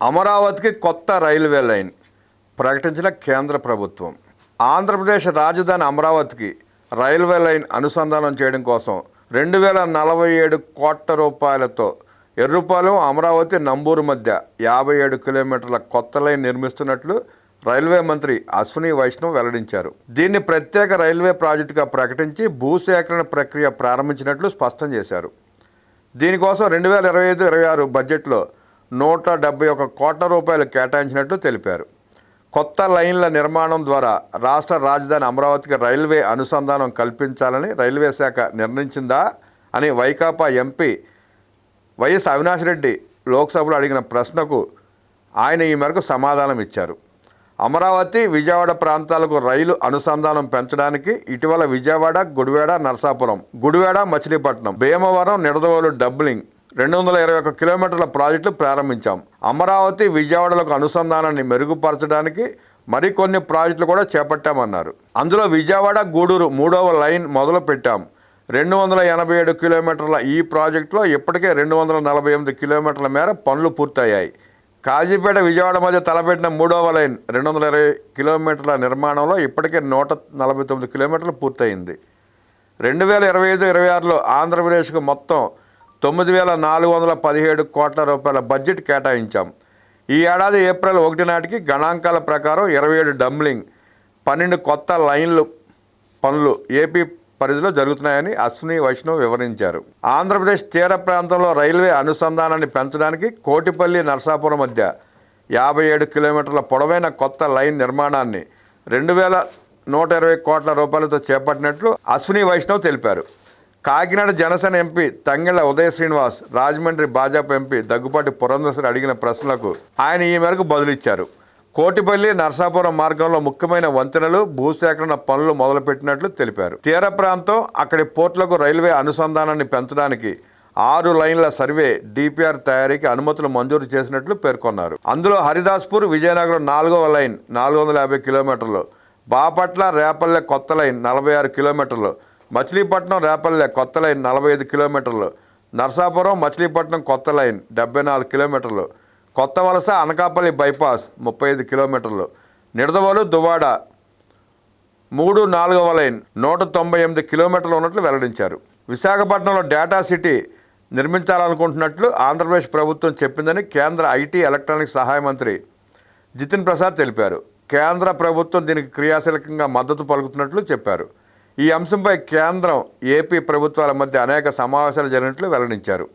అమరావతికి కొత్త railway line ప్రకటించిన కేంద్ర ప్రభుత్వం. ఆంధ్రప్రదేశ్ రాజధాని అమరావతికి రైల్వే లైన్ అనుసంధానం చేయడం కోసం 2047 కోట్ల రూపాయలతో ఎర్రుపాలెం అమరావతి నంబూరు మధ్య 57 కిలోమీటర్ల కొత్త లైన్ నిర్మిస్తున్నట్లు రైల్వే మంత్రి అశ్విని వైష్ణవ్ వెల్లడించారు. దీన్ని ప్రత్యేక రైల్వే ప్రాజెక్టుగా ప్రకటించి భూసేకరణ ప్రక్రియ ప్రారంభించినట్లు స్పష్టం చేశారు. దీనికోసం 2025-26 బడ్జెట్లో 171 కోట్ల రూపాయలు కేటాయించినట్లు తెలిపారు. కొత్త లైన్ల నిర్మాణం ద్వారా రాష్ట్ర రాజధాని అమరావతికి రైల్వే అనుసంధానం కల్పించాలని రైల్వే శాఖ నిర్ణయించిందా అని వైకాపా ఎంపీ వైఎస్ అవినాష్ రెడ్డి లోక్సభలో అడిగిన ప్రశ్నకు ఆయన ఈ మేరకు సమాధానం ఇచ్చారు. అమరావతి, విజయవాడ ప్రాంతాలకు రైలు అనుసంధానం పెంచడానికి ఇటీవల విజయవాడ, గుడివాడ, నరసాపురం, గుడివాడ, మచిలీపట్నం, భీమవరం, నిడదవోలు డబ్లింగ్ 221 కిలోమీటర్ల ప్రాజెక్టులు ప్రారంభించాం. అమరావతి, విజయవాడలకు అనుసంధానాన్ని మెరుగుపరచడానికి మరికొన్ని ప్రాజెక్టులు కూడా చేపట్టామన్నారు. అందులో విజయవాడ, గూడూరు 3వ లైన్ మొదలు పెట్టాం. 287 కిలోమీటర్ల ఈ ప్రాజెక్టులో ఇప్పటికే 248 కిలోమీటర్ల మేర పనులు పూర్తయ్యాయి. కాజీపేట, విజయవాడ మధ్య తలపెట్టిన 3వ లైన్ 220 కిలోమీటర్ల నిర్మాణంలో ఇప్పటికే 149 కిలోమీటర్లు పూర్తయింది. 2025-26లో ఆంధ్రప్రదేశ్కు మొత్తం 9,417 కోట్ల రూపాయల బడ్జెట్ కేటాయించాం. ఈ ఏడాది ఏప్రిల్ 1 నాటికి గణాంకాల ప్రకారం 27 డంబ్లింగ్, 12 కొత్త లైన్లు పనులు ఏపీ పరిధిలో జరుగుతున్నాయని అశ్విని వైష్ణవ్ వివరించారు. ఆంధ్రప్రదేశ్ తీర ప్రాంతంలో రైల్వే అనుసంధానాన్ని పెంచడానికి కోటిపల్లి, నరసాపురం మధ్య 57 కిలోమీటర్ల పొడవైన కొత్త లైన్ నిర్మాణాన్ని 2,120 కోట్ల రూపాయలతో చేపట్టినట్లు అశ్విని వైష్ణవ్ తెలిపారు. కాకినాడ జనసేన ఎంపీ తంగెళ్ల ఉదయ శ్రీనివాస్, రాజమండ్రి భాజపా ఎంపీ దగ్గుపాటి పురంధేశ్వరి అడిగిన ప్రశ్నలకు ఆయన ఈ మేరకు బదులిచ్చారు. కోటిపల్లి, నరసాపురం మార్గంలో ముఖ్యమైన వంతెనలు, భూసేకరణ పనులు మొదలుపెట్టినట్లు తెలిపారు. తీర ప్రాంతం, అక్కడి పోర్టులకు రైల్వే అనుసంధానాన్ని పెంచడానికి 6 లైన్ల సర్వే డిపిఆర్ తయారీకి అనుమతులు మంజూరు చేసినట్లు పేర్కొన్నారు. అందులో హరిదాస్పూర్, విజయనగరం 4వ లైన్ 450 కిలోమీటర్లు, బాపట్ల, రేపల్లె కొత్త లైన్ 46 కిలోమీటర్లు, మచిలీపట్నం, రేపల్లె కొత్త లైన్ 45 కిలోమీటర్లు, నరసాపురం, మచిలీపట్నం కొత్త లైన్ 74 కిలోమీటర్లు, కొత్త వలస, అనకాపల్లి బైపాస్ 35 కిలోమీటర్లు, నిడదవోలు, దువ్వాడ 3, 4వ లైన్ 198 కిలోమీటర్లు ఉన్నట్లు వెల్లడించారు. విశాఖపట్నంలో డేటా సిటీ నిర్మించాలనుకుంటున్నట్లు ఆంధ్రప్రదేశ్ ప్రభుత్వం చెప్పిందని కేంద్ర ఐటీ, ఎలక్ట్రానిక్స్ సహాయ మంత్రి జితిన్ ప్రసాద్ తెలిపారు. కేంద్ర ప్రభుత్వం దీనికి క్రియాశీలకంగా మద్దతు పలుకుతున్నట్లు చెప్పారు. ఈ అంశంపై కేంద్రం, ఏపీ ప్రభుత్వాల మధ్య అనేక సమావేశాలు జరిగినట్లు వెల్లడించారు.